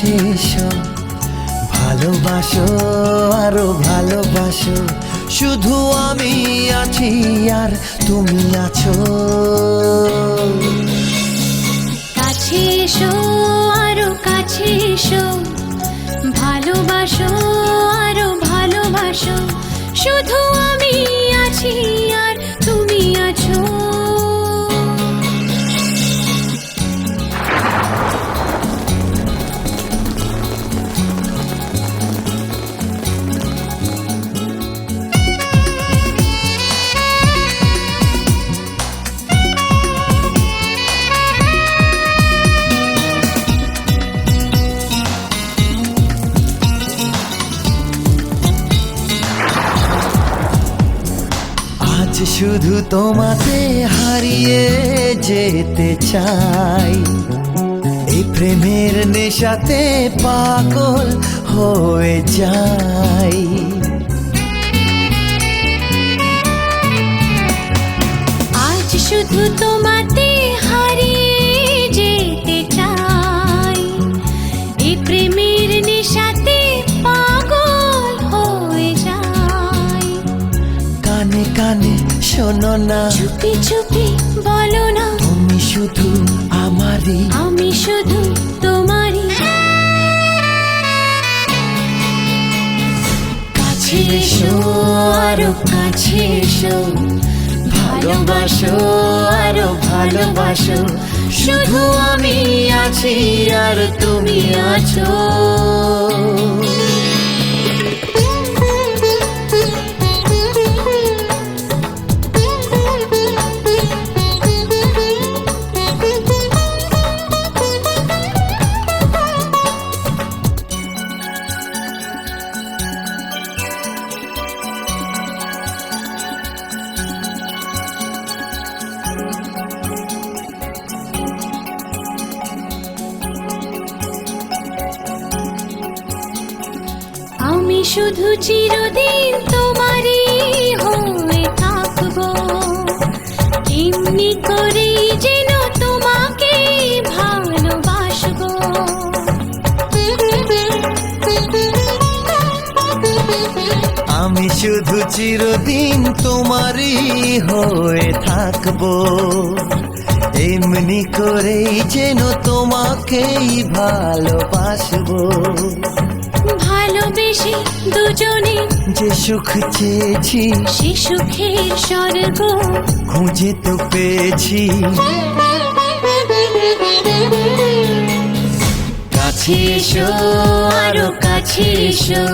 কাছে এসো, ভালোবাসো আরো ভালোবাসো, শুধু আমি আছি আর তুমি আছো। কাছে এসো আরো কাছে এসো, ভালোবাসো আরো ভালোবাসো, শুধু আমি আছি আর তুমি আছো। আজ শুধু তোমাতে হারিয়ে যেতে চাই, এই প্রেমের নেশাতে পাগল হয়ে যাই। আজ শুধু তোমাতে হারিয়ে যেতে চাই, এই প্রেমের নেশাতে পাগল হয়ে যাই। কানে কানে শোনো না, চুপি চুপি বলো না, তুমি শুধু আমারই, আমি শুধু তোমারই। কাছে এসো আরো কাছে এসো, ভালোবাসো আরো ভালোবাসো, শুধু আমি আছি আর তুমি আছো। আমি শুধু চিরদিন তোমারই হয়ে থাকবো, এমনি করেই যেন তোমাকে ভালোবাসবো। আমি শুধু চিরদিন তোমারই হয়ে থাকবো, এমনি করেই যেন তোমাকেই ভালোবাসবো। ভালোবেসে দুজনে যে সুখ চেয়েছি, সে সুখের স্বর্গ খুঁজে তো পেয়েছি। কাছে এসো আরো কাছে এসো,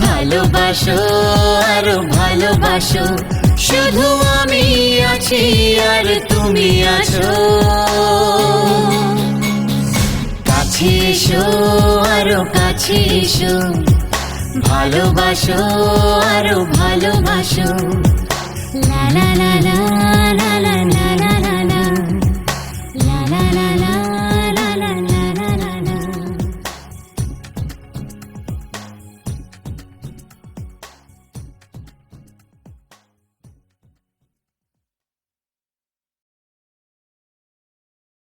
ভালোবাসো আরো ভালোবাসো, শুধু আমি আছি আর তুমি আছো। কাছে এসো আরো কাছে এসো, ভালোবাসো আরো ভালোবাসো,